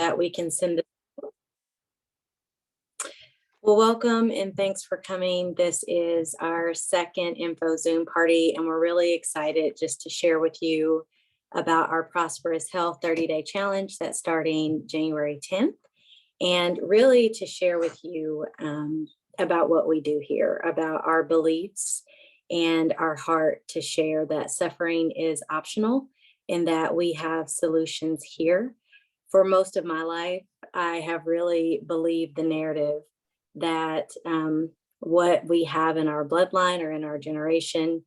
that we can send it. Well, welcome and thanks for coming. This is our second info Zoom party, and we're really excited just to share with you about our Prosperous Health 30-day challenge that's starting January 10th, and really to share with you about what we do here, about our beliefs and our heart to share that suffering is optional and that we have solutions here. For most of my life, I have really believed the narrative that what we have in our bloodline or in our generation,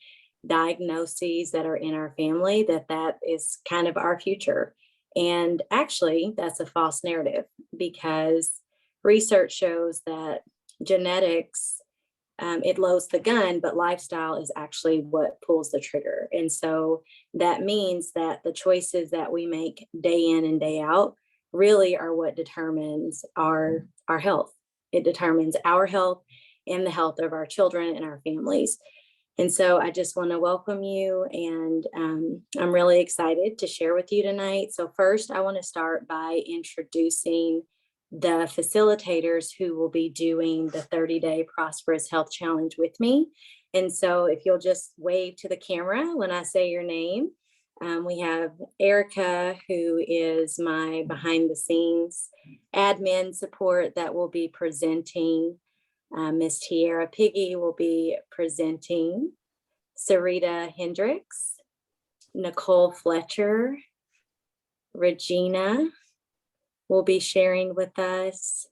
diagnoses that are in our family, that is kind of our future. And actually, that's a false narrative because research shows that genetics, it loads the gun, but lifestyle is actually what pulls the trigger. And so that means that the choices that we make day in and day out really are what determines our health. It determines our health and the health of our children and our families. And so I just want to welcome you, and I'm really excited to share with you tonight. So first, I want to start by introducing the facilitators who will be doing the 30-day Prosperous Health Challenge with me. And so if you'll just wave to the camera when I say your name. We have Erica, who is my behind the scenes admin support that will be presenting. Miss Tiara Piggy will be presenting. Sarita Hendricks, Nicole Fletcher, Regina will be sharing with us.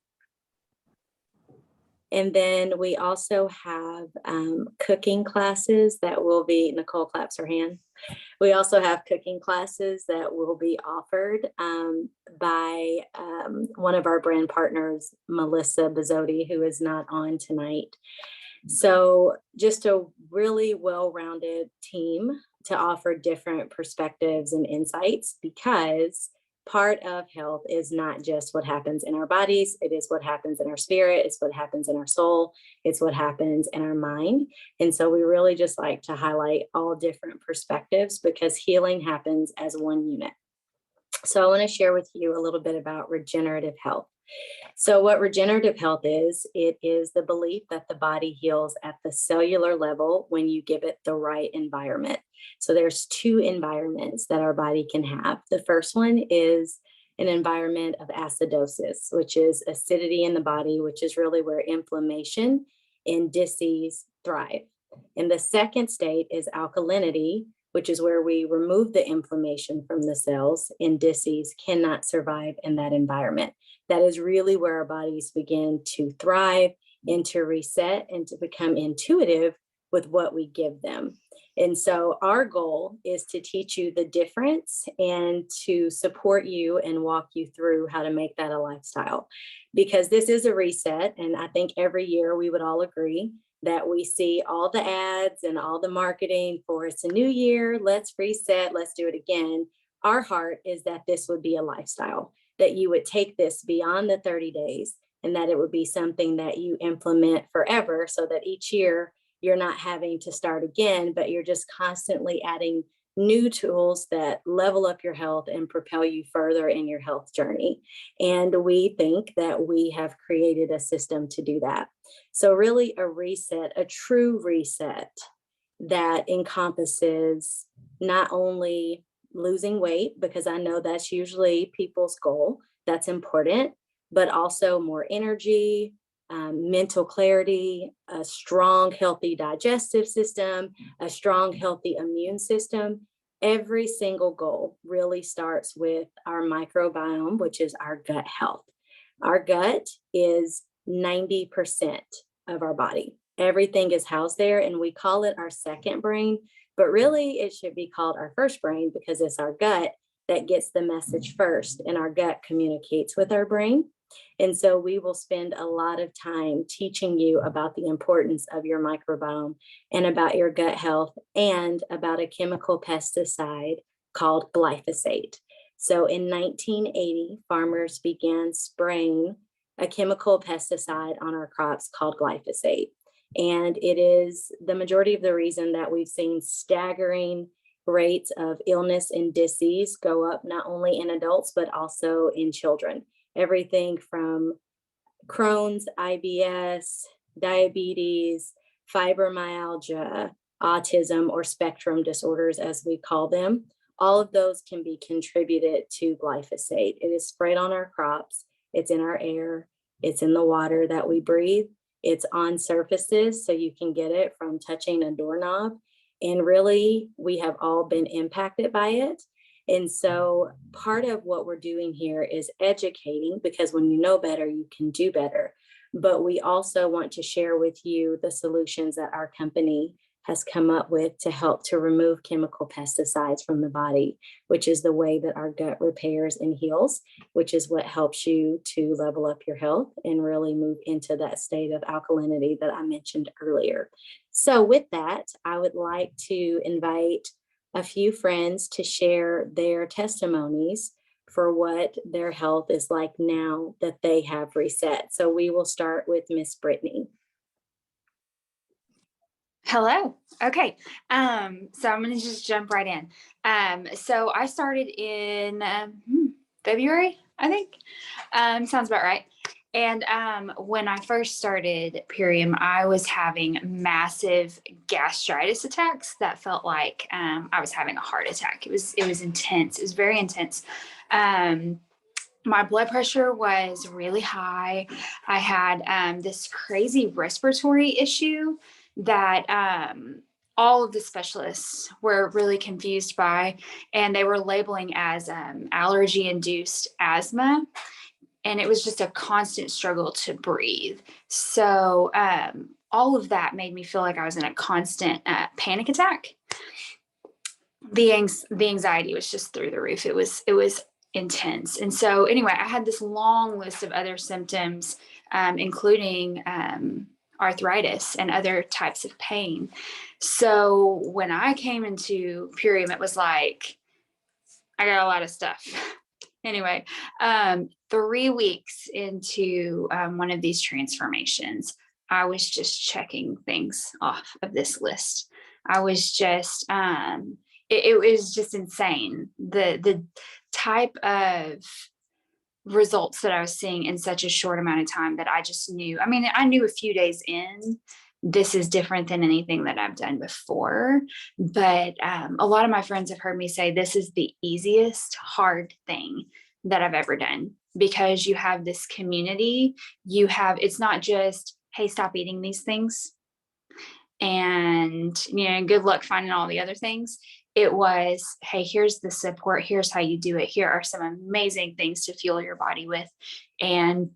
And then we also have cooking classes that will be, Nicole claps her hand. We also have cooking classes that will be offered by one of our brand partners, Melissa Bizzotti, who is not on tonight. So just a really well-rounded team to offer different perspectives and insights, because part of health is not just what happens in our bodies. It is what happens in our spirit. It's what happens in our soul. It's what happens in our mind. And so we really just like to highlight all different perspectives because healing happens as one unit. So I want to share with you a little bit about regenerative health. So what regenerative health is, it is the belief that the body heals at the cellular level when you give it the right environment. So there's two environments that our body can have. The first one is an environment of acidosis, which is acidity in the body, which is really where inflammation and disease thrive. And the second state is alkalinity, which is where we remove the inflammation from the cells, and disease cannot survive in that environment. That is really where our bodies begin to thrive and to reset and to become intuitive with what we give them. And so our goal is to teach you the difference and to support you and walk you through how to make that a lifestyle, because this is a reset. And I think every year we would all agree that we see all the ads and all the marketing for it's a new year, let's reset, let's do it again. Our heart is that this would be a lifestyle, that you would take this beyond the 30 days and that it would be something that you implement forever, so that each year you're not having to start again, but you're just constantly adding new tools that level up your health and propel you further in your health journey. And we think that we have created a system to do that. So really a reset, a true reset that encompasses not only losing weight, because I know that's usually people's goal, that's important, but also more energy, mental clarity, a strong, healthy digestive system, a strong, healthy immune system. Every single goal really starts with our microbiome, which is our gut health. Our gut is 90% of our body. Everything is housed there, and we call it our second brain, but really it should be called our first brain because it's our gut that gets the message first, and our gut communicates with our brain. And so we will spend a lot of time teaching you about the importance of your microbiome and about your gut health and about a chemical pesticide called glyphosate. So in 1980, farmers began spraying a chemical pesticide on our crops called glyphosate. And it is the majority of the reason that we've seen staggering rates of illness and disease go up not only in adults, but also in children. Everything from Crohn's, IBS, diabetes, fibromyalgia, autism, or spectrum disorders, as we call them. All of those can be contributed to glyphosate. It is sprayed on our crops. It's in our air. It's in the water that we breathe. It's on surfaces, so you can get it from touching a doorknob. And really, we have all been impacted by it. And so part of what we're doing here is educating, because when you know better, you can do better. But we also want to share with you the solutions that our company has come up with to help to remove chemical pesticides from the body, which is the way that our gut repairs and heals, which is what helps you to level up your health and really move into that state of alkalinity that I mentioned earlier. So with that, I would like to invite a few friends to share their testimonies for what their health is like now that they have reset. So we will start with Miss Brittany. Hello. Okay. So I'm going to just jump right in. So I started in February, I think. Sounds about right. And when I first started Purium, I was having massive gastritis attacks that felt like I was having a heart attack. It was intense. It was very intense. My blood pressure was really high. I had this crazy respiratory issue that all of the specialists were really confused by, and they were labeling as allergy-induced asthma. And it was just a constant struggle to breathe. So all of that made me feel like I was in a constant panic attack. The anxiety was just through the roof. It was intense. And so anyway, I had this long list of other symptoms, including arthritis and other types of pain. So when I came into Purium, it was like, I got a lot of stuff. Anyway, 3 weeks into one of these transformations, I was just checking things off of this list. I was just, it was just insane. The type of results that I was seeing in such a short amount of time that I just knew. I mean, I knew a few days in, this is different than anything that I've done before. But a lot of my friends have heard me say this is the easiest hard thing that I've ever done, because you have this community. It's not just, hey, stop eating these things and, good luck finding all the other things. It was, hey, here's the support. Here's how you do it. Here are some amazing things to fuel your body with. And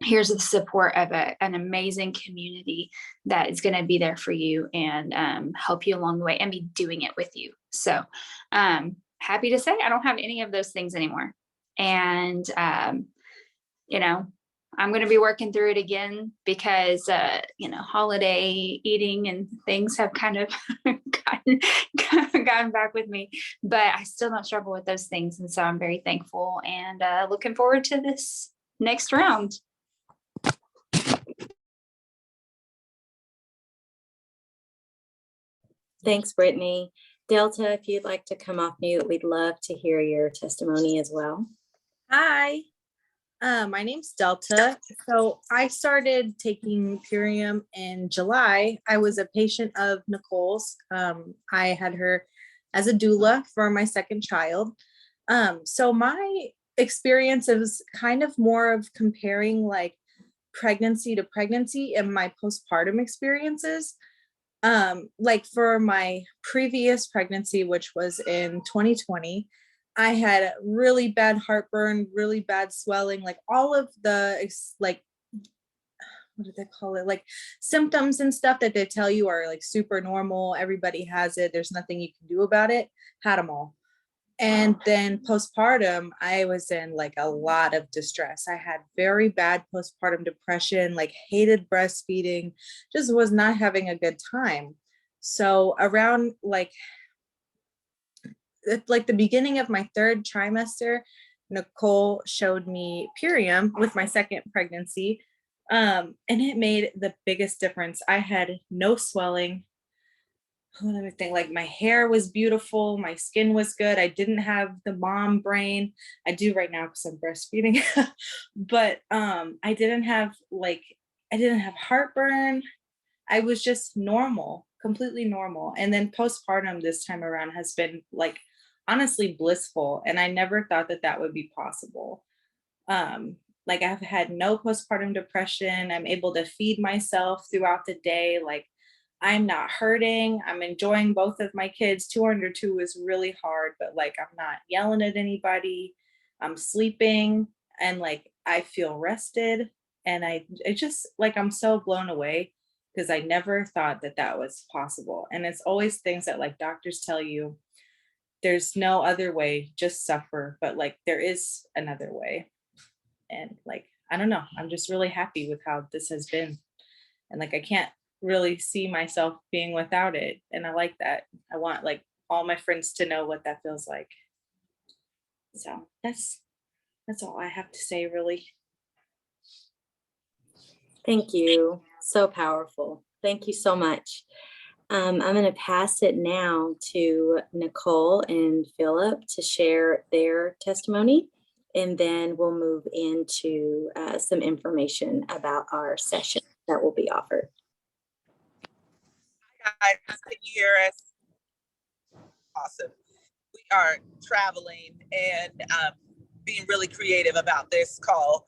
here's the support of an amazing community that is going to be there for you and help you along the way and be doing it with you. So happy to say I don't have any of those things anymore. And, I'm going to be working through it again because, holiday eating and things have kind of gotten back with me, but I still don't struggle with those things. And so I'm very thankful and looking forward to this next round. Thanks, Brittany. Delta, if you'd like to come off mute, we'd love to hear your testimony as well. Hi, my name's Delta. So I started taking Purium in July. I was a patient of Nicole's. I had her as a doula for my second child. So my experience is kind of more of comparing like pregnancy to pregnancy and my postpartum experiences. Like for my previous pregnancy, which was in 2020, I had really bad heartburn, really bad swelling, like all of the what do they call it? Like symptoms and stuff that they tell you are like super normal. Everybody has it. There's nothing you can do about it. Had them all. And then postpartum, I was in like a lot of distress. I had very bad postpartum depression, like hated breastfeeding, just was not having a good time. So around like the beginning of my third trimester, Nicole showed me Purium with my second pregnancy. And it made the biggest difference. I had no swelling. let me think, like my hair was beautiful, my skin was good. I didn't have the mom brain. I do right now because I'm breastfeeding. But I didn't have heartburn. I was just normal, completely normal. And then postpartum this time around has been like honestly blissful. And I never thought that that would be possible. Like I've had no postpartum depression. I'm able to feed myself throughout the day. Like I'm not hurting. I'm enjoying both of my kids. 2 under 2 is really hard, but like I'm not yelling at anybody. I'm sleeping and like I feel rested. And I just like I'm so blown away because I never thought that that was possible. And it's always things that like doctors tell you there's no other way, just suffer. But like there is another way. And like, I don't know, I'm just really happy with how this has been. And like, I can't really see myself being without it. And I like that. I want like all my friends to know what that feels like. So that's all I have to say, really. Thank you. So powerful. Thank you so much. I'm going to pass it now to Nicole and Philip to share their testimony, and then we'll move into some information about our session that will be offered. Hi, guys, can you hear us? Awesome. We are traveling and being really creative about this call.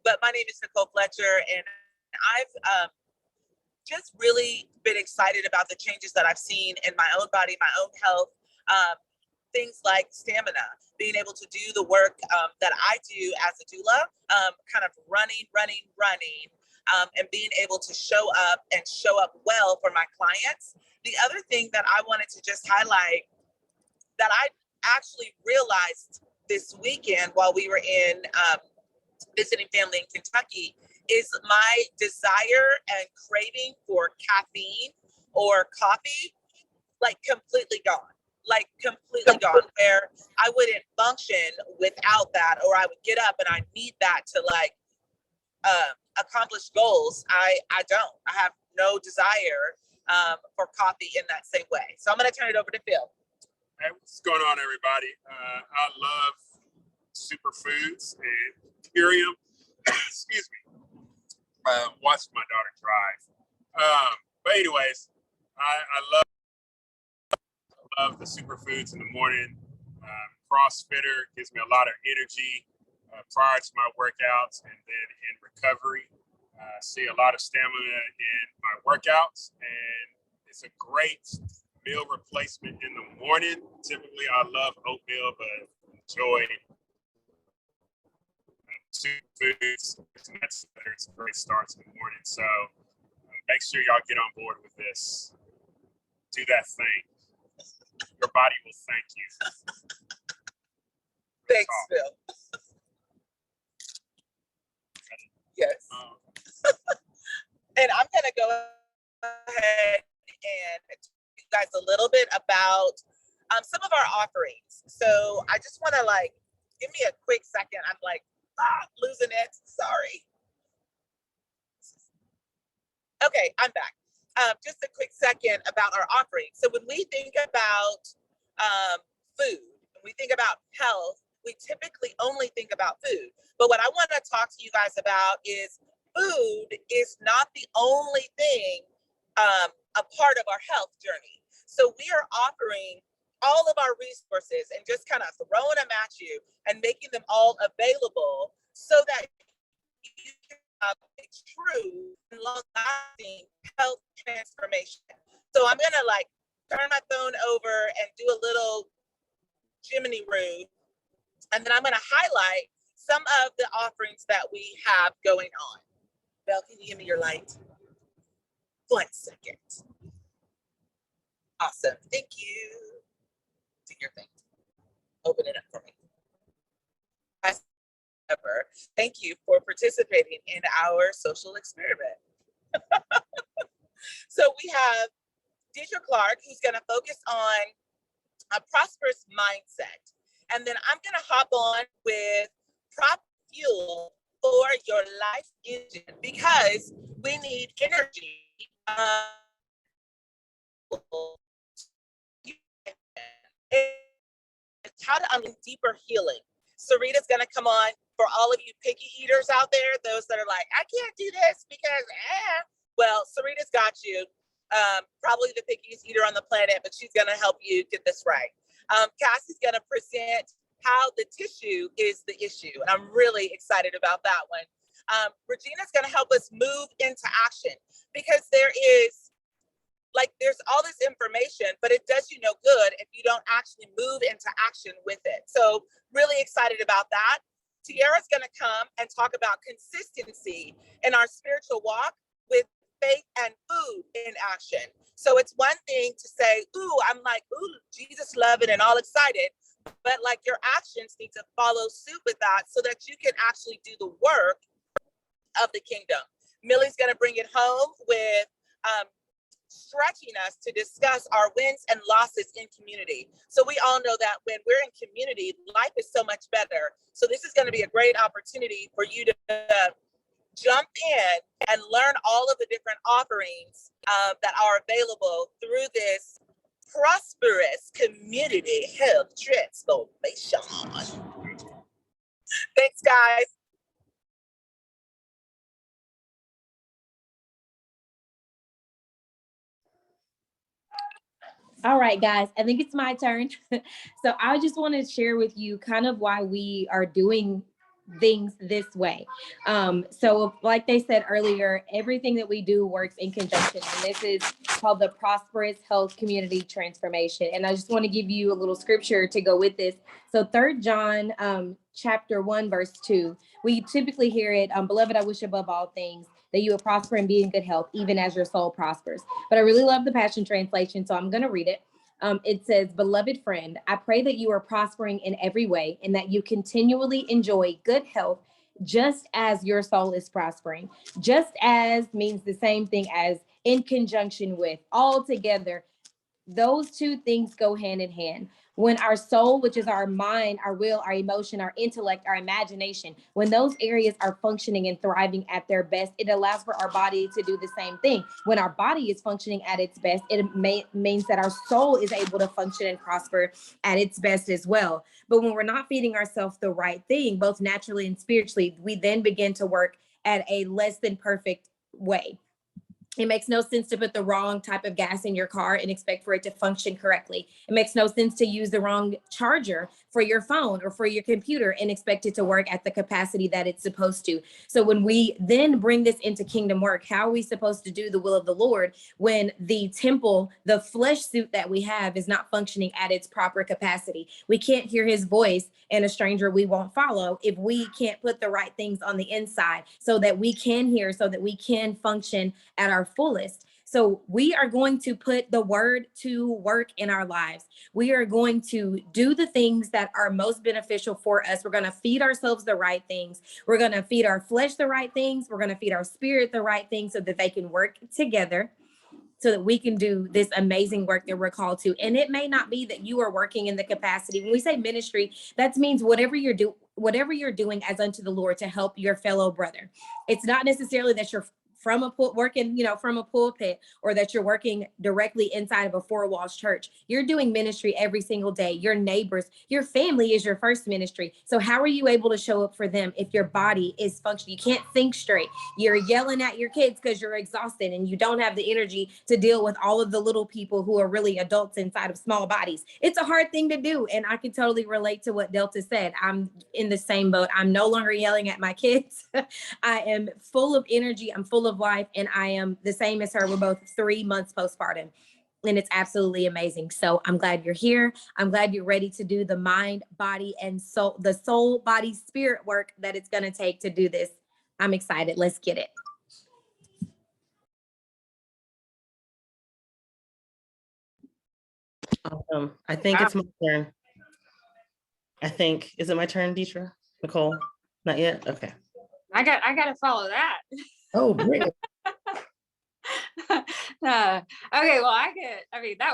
But my name is Nicole Fletcher, and I've just really been excited about the changes that I've seen in my own body, my own health. Things like stamina, being able to do the work that I do as a doula, kind of running, and being able to show up well for my clients. The other thing that I wanted to just highlight that I actually realized this weekend while we were in visiting family in Kentucky is my desire and craving for caffeine or coffee, like completely gone. Where I wouldn't function without that, or I would get up and I need that to like accomplish goals. I have no desire for coffee in that same way. So I'm going to turn it over to Phil. Hey, what's going on, everybody? I love Superfoods and Purium. Excuse me. Watched my daughter drive. But anyways, I love the Superfoods in the morning. CrossFitter gives me a lot of energy prior to my workouts, and then in recovery. See a lot of stamina in my workouts, and it's a great meal replacement in the morning. Typically, I love oatmeal, but enjoy Superfoods. It's a great start to the morning. So make sure y'all get on board with this. Do that thing. Your body will thank you. Thanks, Phil. Yes. And I'm going to go ahead and tell you guys a little bit about some of our offerings. So I just want to give me a quick second. I'm losing it. Sorry. Okay, I'm back. Just a quick second about our offerings. So when we think about food, when we think about health, we typically only think about food. But what I want to talk to you guys about is food is not the only thing a part of our health journey. So we are offering all of our resources and just kind of throwing them at you and making them all available so that you can have a true and long-lasting health transformation. So I'm going to turn my phone over and do a little Jiminy-roo, and then I'm going to highlight some of the offerings that we have going on. Belle, can you give me your light? 1 second. Awesome. Thank you. Do your thing. Open it up for me. Thank you for participating in our social experiment. So we have Deidre Clark, who's going to focus on a prosperous mindset. And then I'm going to hop on with prop fuel for your life engine, because we need energy how to unlock deeper healing. Sarita's going to come on for all of you picky eaters out there, those that are like, I can't do this because, well, Sarita's got you. Probably the pickiest eater on the planet, but she's going to help you get this right. Cassie's going to present how the tissue is the issue, and I'm really excited about that one. Regina's going to help us move into action, because there's all this information, but it does you no good if you don't actually move into action with it. So really excited about that. Tiara's going to come and talk about consistency in our spiritual walk with faith and food in action. So it's one thing to say, ooh, I'm like, ooh, Jesus loving and all excited, but like your actions need to follow suit with that so that you can actually do the work of the kingdom. Millie's going to bring it home with stretching us to discuss our wins and losses in community. So we all know that when we're in community, life is so much better. So this is going to be a great opportunity for you to jump in and learn all of the different offerings that are available through this prosperous community health transformation. Thanks, guys. All right, guys, I think it's my turn. So I just want to share with you kind of why we are doing things this way. So like they said earlier, everything that we do works in conjunction. And this is called the Prosperous Health Community Transformation. And I just want to give you a little scripture to go with this. So 3 John chapter 1, verse 2, we typically hear it, beloved, I wish above all things that you would prosper and be in good health, even as your soul prospers. But I really love the Passion Translation, so I'm going to read it. It says, beloved friend, I pray that you are prospering in every way and that you continually enjoy good health, just as your soul is prospering. Just as means the same thing as, in conjunction with, all together. Those two things go hand in hand. When our soul, which is our mind, our will, our emotion, our intellect, our imagination, when those areas are functioning and thriving at their best, it allows for our body to do the same thing. When our body is functioning at its best, it means that our soul is able to function and prosper at its best as well. But when we're not feeding ourselves the right thing, both naturally and spiritually, we then begin to work at a less than perfect way. It makes no sense to put the wrong type of gas in your car and expect for it to function correctly. It makes no sense to use the wrong charger for your phone or for your computer and expect it to work at the capacity that it's supposed to. So when we then bring this into kingdom work, how are we supposed to do the will of the Lord when the temple, the flesh suit that we have is not functioning at its proper capacity? We can't hear his voice, and a stranger we won't follow if we can't put the right things on the inside so that we can hear, so that we can function at our fullest. So we are going to put the word to work in our lives. We are going to do the things that are most beneficial for us. We're going to feed ourselves the right things. We're going to feed our flesh the right things. We're going to feed our spirit the right things so that they can work together, so that we can do this amazing work that we're called to. And it may not be that you are working in the capacity. When we say ministry, that means whatever you're doing as unto the Lord to help your fellow brother. It's not necessarily that you're from a pulpit, or that you're working directly inside of a four-walls church. You're doing ministry every single day. Your neighbors, your family is your first ministry. So how are you able to show up for them if your body is functioning? You can't think straight. You're yelling at your kids because you're exhausted and you don't have the energy to deal with all of the little people who are really adults inside of small bodies. It's a hard thing to do. And I can totally relate to what Delta said. I'm in the same boat. I'm no longer yelling at my kids. I am full of energy. I'm full of life, and I am the same as her. We're both 3 months postpartum, and it's absolutely amazing. So I'm glad you're here. I'm glad you're ready to do the mind, body, and soul, the soul, body, spirit work that it's going to take to do this. I'm excited. Let's get it. Awesome. I think it's my turn. Is it my turn, Deetra? Nicole? Not yet? Okay. I got to follow that. Oh, great. Okay, well, that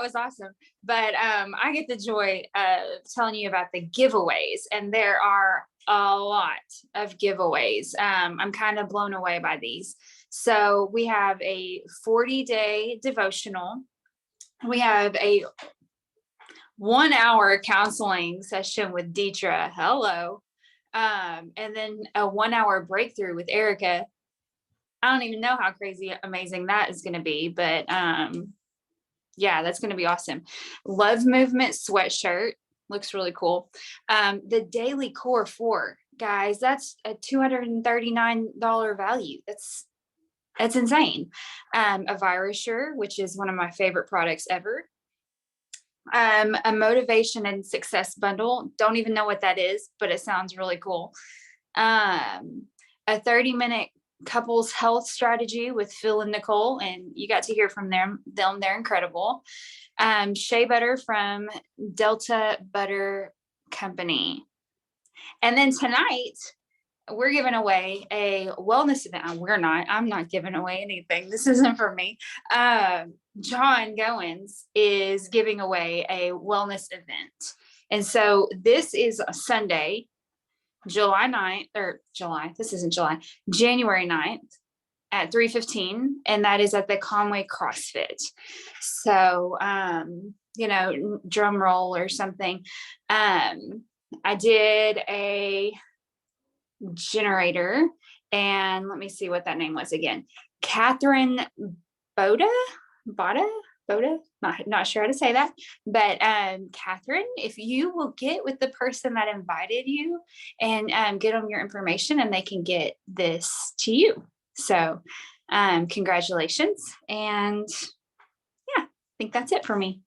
was awesome. But I get the joy of telling you about the giveaways, and there are a lot of giveaways. I'm kind of blown away by these. So we have a 40-day devotional. We have a 1 hour counseling session with Deidre. Hello. And then a 1 hour breakthrough with Erica. I don't even know how crazy amazing that is going to be, but yeah, that's going to be awesome. Love Movement sweatshirt looks really cool. The Daily Core 4, guys, that's a $239 value. That's insane. A Virusure, which is one of my favorite products ever. A motivation and success bundle. Don't even know what that is, but it sounds really cool. A 30-minute couples health strategy with Phil and Nicole, and you got to hear from them. They're incredible. Shea butter from Delta Butter Company. And then tonight, we're giving away a wellness event. I'm not giving away anything. This isn't for me. John Goins is giving away a wellness event. And so this is a Sunday, January 9th at 3:15. And that is at the Conway CrossFit. So, drum roll or something. I did a generator, and let me see what that name was again. Catherine Boda, not sure how to say that, but Catherine, if you will get with the person that invited you and get them your information, and they can get this to you. So congratulations. And yeah, I think that's it for me.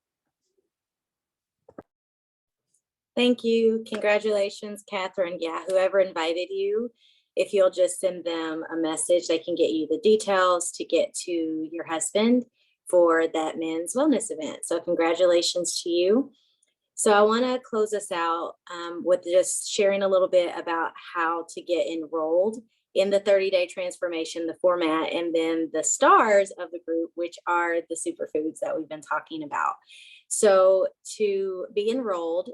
Thank you. Congratulations, Catherine. Yeah, whoever invited you, if you'll just send them a message, they can get you the details to get to your husband for that men's wellness event. So congratulations to you. So I want to close us out with just sharing a little bit about how to get enrolled in the 30-day transformation, the format, and then the stars of the group, which are the superfoods that we've been talking about. So to be enrolled,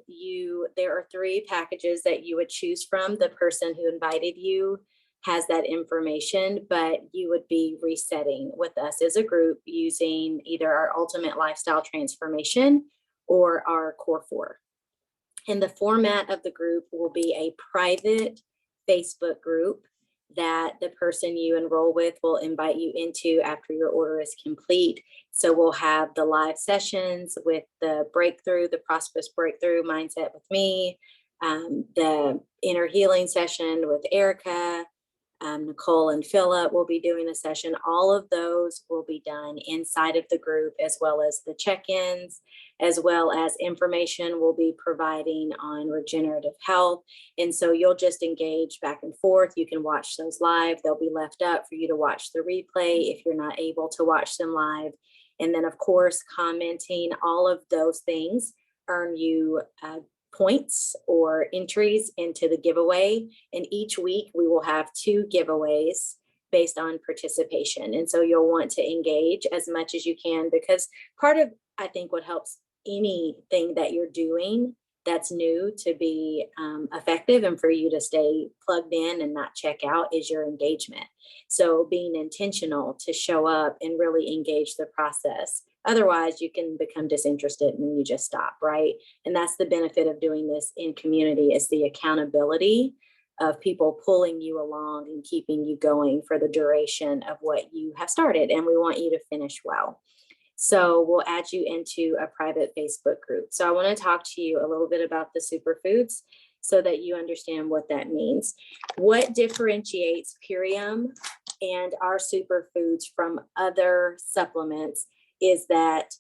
there are 3 packages that you would choose from. The person who invited you has that information, but you would be resetting with us as a group using either our Ultimate Lifestyle Transformation or our Core 4. And the format of the group will be a private Facebook group that the person you enroll with will invite you into after your order is complete. So we'll have the live sessions with the breakthrough, the Prosperous Breakthrough Mindset with me, the inner healing session with Erica, Nicole and Philip will be doing a session. All of those will be done inside of the group, as well as the check-ins, as well as information we'll be providing on regenerative health. And so you'll just engage back and forth. You can watch those live. They'll be left up for you to watch the replay if you're not able to watch them live. And then, of course, commenting, all of those things earn you points or entries into the giveaway. And each week we will have 2 giveaways based on participation. And so you'll want to engage as much as you can, because part of, I think, what helps anything that you're doing that's new to be effective and for you to stay plugged in and not check out is your engagement. So being intentional to show up and really engage the process. Otherwise, you can become disinterested and then you just stop, right? And that's the benefit of doing this in community, is the accountability of people pulling you along and keeping you going for the duration of what you have started. And we want you to finish well. So we'll add you into a private Facebook group. So I want to talk to you a little bit about the superfoods so that you understand what that means. What differentiates Purium and our superfoods from other supplements is that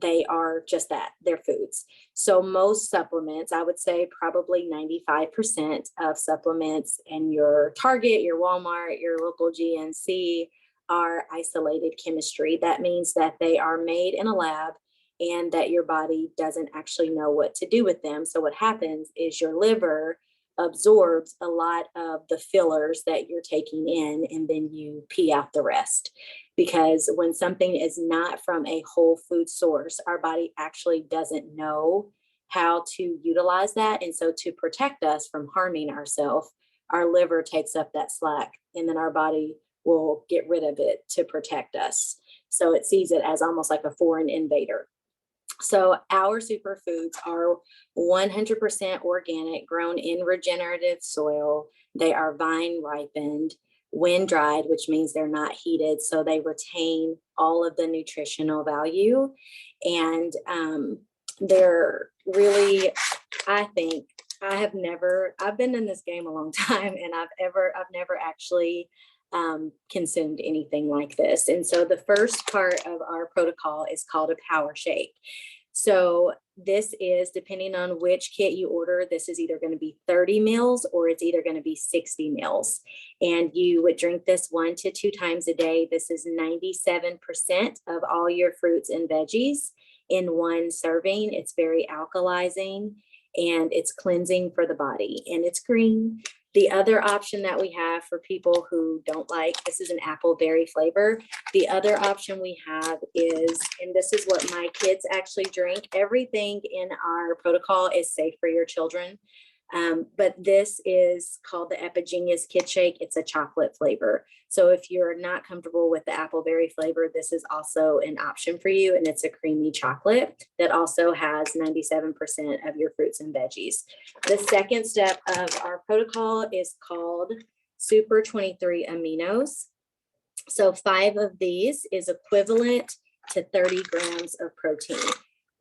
they are just that, they're foods. So most supplements, I would say probably 95% of supplements in your Target, your Walmart, your local GNC are isolated chemistry. That means that they are made in a lab and that your body doesn't actually know what to do with them. So what happens is your liver absorbs a lot of the fillers that you're taking in, and then you pee out the rest. Because when something is not from a whole food source, our body actually doesn't know how to utilize that. And so to protect us from harming ourselves, our liver takes up that slack, and then our body will get rid of it to protect us. So it sees it as almost like a foreign invader. So our superfoods are 100% organic, grown in regenerative soil. They are vine ripened, wind dried, which means they're not heated. So they retain all of the nutritional value. And they're really, I think, I've been in this game a long time, and I've never actually consumed anything like this. And so the first part of our protocol is called a power shake. So this is, depending on which kit you order, this is either going to be 30 mils or it's either going to be 60 mils. And you would drink this 1 to 2 times a day. This is 97% of all your fruits and veggies in one serving. It's very alkalizing and it's cleansing for the body, and it's green. The other option that we have for people who don't like, this is an apple berry flavor. The other option we have is, and this is what my kids actually drink, everything in our protocol is safe for your children. But this is called the Epigenius Kid Shake. It's a chocolate flavor. So if you're not comfortable with the apple berry flavor, this is also an option for you. And it's a creamy chocolate that also has 97% of your fruits and veggies. The second step of our protocol is called Super 23 Aminos. So 5 of these is equivalent to 30 grams of protein.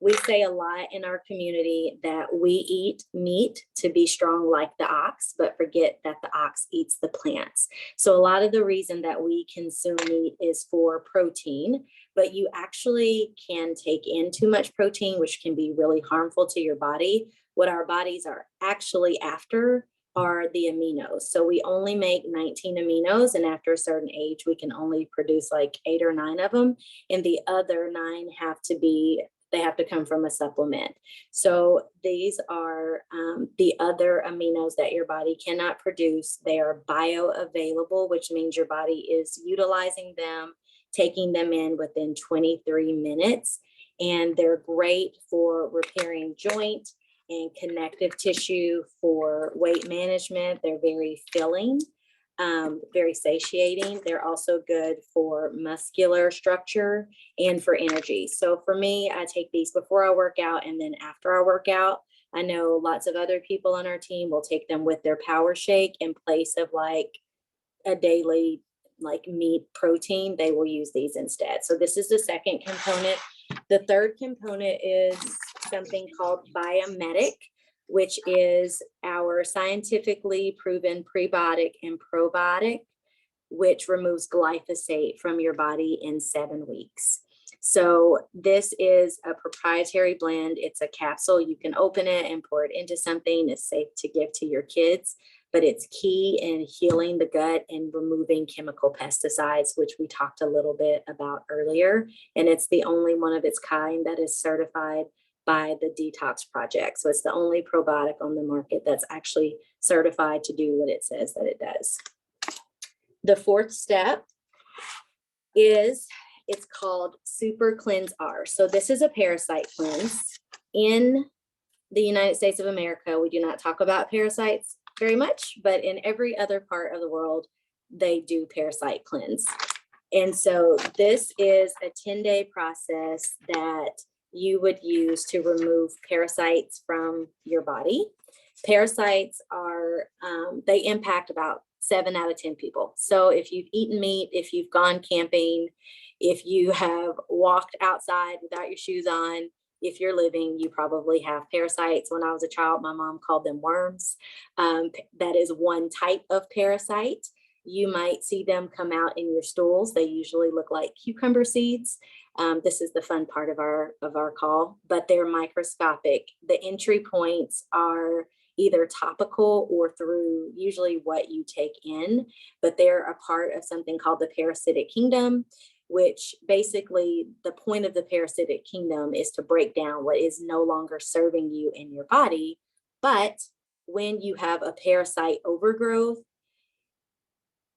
We say a lot in our community that we eat meat to be strong like the ox, but forget that the ox eats the plants. So a lot of the reason that we consume meat is for protein, but you actually can take in too much protein, which can be really harmful to your body. What our bodies are actually after are the aminos. So we only make 19 aminos, and after a certain age, we can only produce like 8 or 9 of them. And the other 9 they have to come from a supplement. So these are the other aminos that your body cannot produce. They are bioavailable, which means your body is utilizing them, taking them in within 23 minutes. And they're great for repairing joint and connective tissue, for weight management. They're very filling. Very satiating. They're also good for muscular structure and for energy. So for me, I take these before I work out and then after I work out. I know lots of other people on our team will take them with their power shake in place of like a daily like meat protein. They will use these instead. So this is the second component. The third component is something called Biomedic, which is our scientifically proven prebiotic and probiotic, which removes glyphosate from your body in 7 weeks. So this is a proprietary blend. It's a capsule. You can open it and pour it into something. It's safe to give to your kids, but it's key in healing the gut and removing chemical pesticides, which we talked a little bit about earlier. And it's the only one of its kind that is certified by the Detox Project. So it's the only probiotic on the market that's actually certified to do what it says that it does. The fourth step is, it's called Super Cleanse R. So this is a parasite cleanse. In the United States of America, we do not talk about parasites very much, but in every other part of the world, they do parasite cleanse. And so this is a 10-day process that you would use to remove parasites from your body. Parasites are, they impact about 7 out of 10 people. So if you've eaten meat, if you've gone camping, if you have walked outside without your shoes on, if you're living, you probably have parasites. When I was a child, my mom called them worms. That is one type of parasite. You might see them come out in your stools. They usually look like cucumber seeds. This is the fun part of our call, but they're microscopic. The entry points are either topical or through usually what you take in, but they're a part of something called the parasitic kingdom, which basically the point of the parasitic kingdom is to break down what is no longer serving you in your body. But when you have a parasite overgrowth,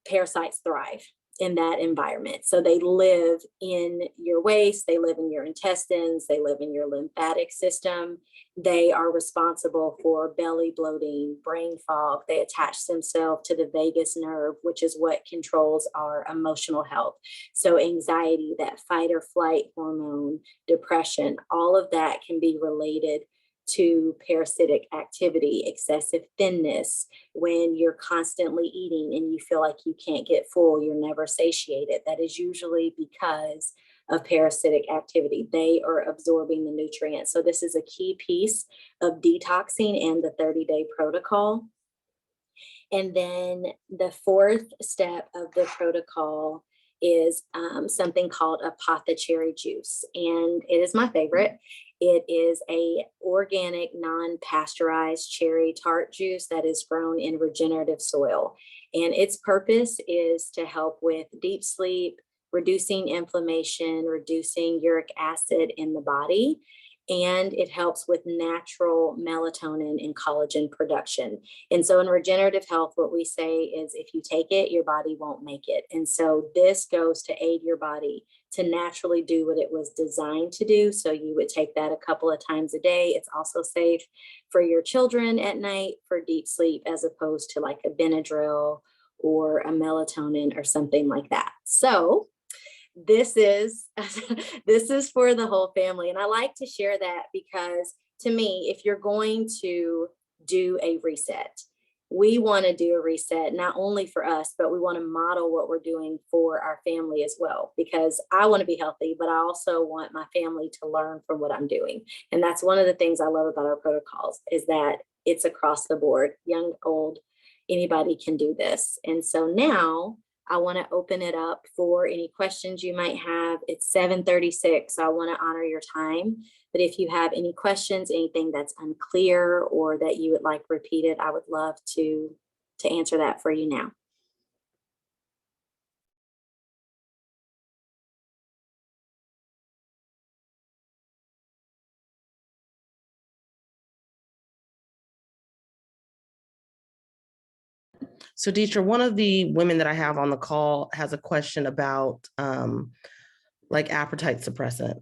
parasites thrive. in that environment. So they live in your waist, they live in your intestines, they live in your lymphatic system. They are responsible for belly bloating, brain fog. They attach themselves to the vagus nerve, which is what controls our emotional health. So anxiety, that fight or flight hormone, depression, all of that can be related to parasitic activity, excessive thinness, when you're constantly eating and you feel like you can't get full, you're never satiated. That is usually because of parasitic activity. They are absorbing the nutrients. So this is a key piece of detoxing and the 30-day protocol. And then the fourth step of the protocol is something called Apothecary Juice. And it is my favorite. It is a organic, non-pasteurized cherry tart juice that is grown in regenerative soil. And its purpose is to help with deep sleep, reducing inflammation, reducing uric acid in the body, and it helps with natural melatonin and collagen production. And so in regenerative health, what we say is if you take it, your body won't make it. And so this goes to aid your body to naturally do what it was designed to do. So you would take that a couple of times a day. It's also safe for your children at night for deep sleep, as opposed to like a Benadryl or a melatonin or something like that. So this is for the whole family. And I like to share that because to me, if you're going to do a reset, we want to do a reset, not only for us, but we want to model what we're doing for our family as well, because I want to be healthy, but I also want my family to learn from what I'm doing. And that's one of the things I love about our protocols, is that it's across the board, young, old, anybody can do this. And so now I want to open it up for any questions you might have. It's 7:36, so I want to honor your time. But if you have any questions, anything that's unclear or that you would like repeated, I would love to answer that for you now. So Deetra, one of the women that I have on the call has a question about like appetite suppressant.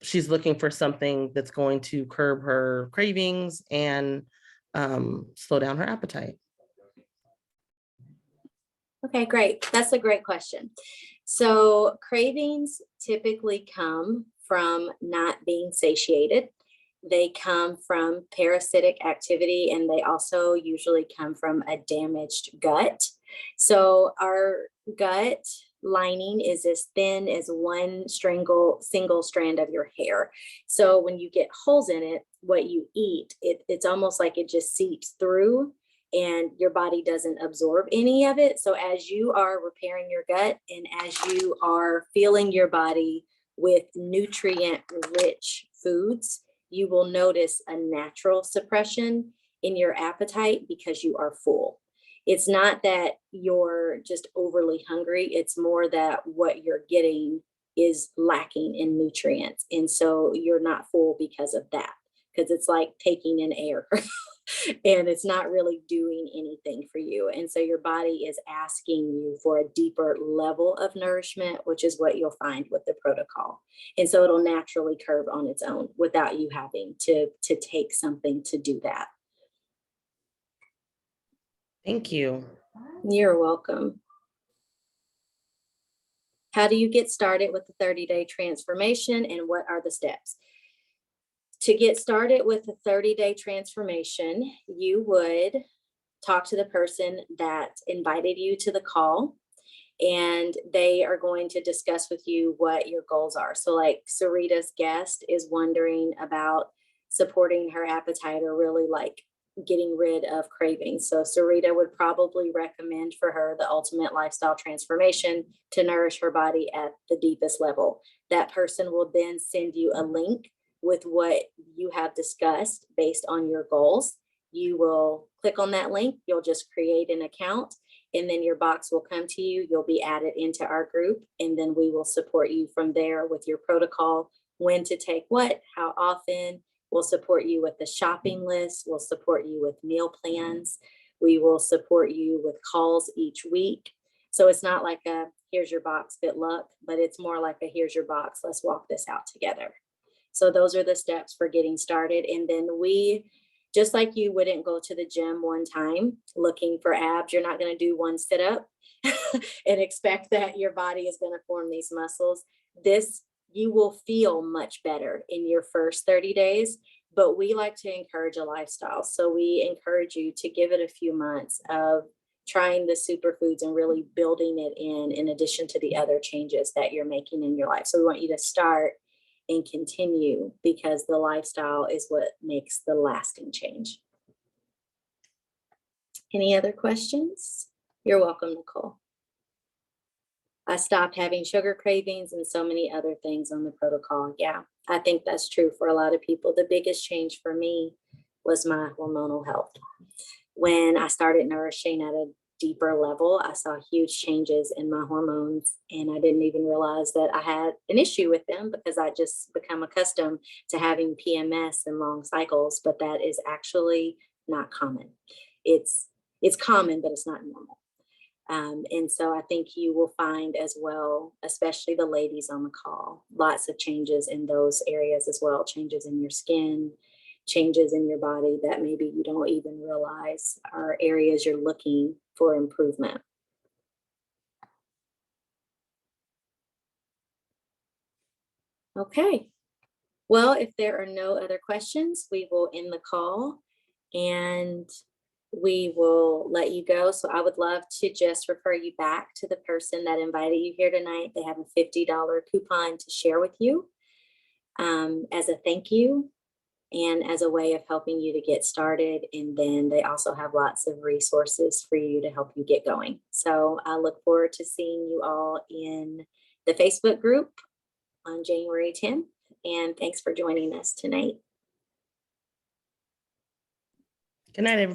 She's looking for something that's going to curb her cravings and slow down her appetite. Okay, great. That's a great question. So cravings typically come from not being satiated. They come from parasitic activity, and they also usually come from a damaged gut. So our gut lining is as thin as one single strand of your hair. So when you get holes in it, what you eat, it's almost like it just seeps through and your body doesn't absorb any of it. So as you are repairing your gut and as you are filling your body with nutrient-rich foods, you will notice a natural suppression in your appetite because you are full. It's not that you're just overly hungry. It's more that what you're getting is lacking in nutrients. And so you're not full because of that, because it's like taking in air and it's not really doing anything for you. And so your body is asking you for a deeper level of nourishment, which is what you'll find with the protocol. And so it'll naturally curb on its own without you having to take something to do that. Thank you. You're welcome. How do you get started with the 30-day transformation, and what are the steps? To get started with the 30-day transformation, you would talk to the person that invited you to the call, and they are going to discuss with you what your goals are. So like Sarita's guest is wondering about supporting her appetite, or really like getting rid of cravings. So Sarita would probably recommend for her the ultimate lifestyle transformation to nourish her body at the deepest level. That person will then send you a link with what you have discussed based on your goals. You will click on that link, you'll just create an account, and then your box will come to you. You'll be added into our group, and then we will support you from there with your protocol, when to take what, how often. We'll support you with the shopping list. We'll support you with meal plans. We will support you with calls each week. So it's not like a, here's your box, good luck, but it's more like a, here's your box, let's walk this out together. So those are the steps for getting started. And then we, just like you wouldn't go to the gym one time looking for abs, you're not going to do one sit up and expect that your body is going to form these muscles. This, you will feel much better in your first 30 days, but we like to encourage a lifestyle. So we encourage you to give it a few months of trying the superfoods and really building it in addition to the other changes that you're making in your life. So we want you to start and continue, because the lifestyle is what makes the lasting change. Any other questions? You're welcome, Nicole. I stopped having sugar cravings and so many other things on the protocol. Yeah, I think that's true for a lot of people. The biggest change for me was my hormonal health. When I started nourishing at a deeper level, I saw huge changes in my hormones, and I didn't even realize that I had an issue with them because I just become accustomed to having PMS and long cycles, but that is actually not common. It's common, but it's not normal. And so I think you will find as well, especially the ladies on the call, lots of changes in those areas as well, changes in your skin, changes in your body that maybe you don't even realize are areas you're looking for improvement. Okay. Well, if there are no other questions, we will end the call and we will let you go. So I would love to just refer you back to the person that invited you here tonight. They have a $50 coupon to share with you as a thank you and as a way of helping you to get started. And then they also have lots of resources for you to help you get going. So I look forward to seeing you all in the Facebook group on January 10th. And thanks for joining us tonight. Good night, everybody.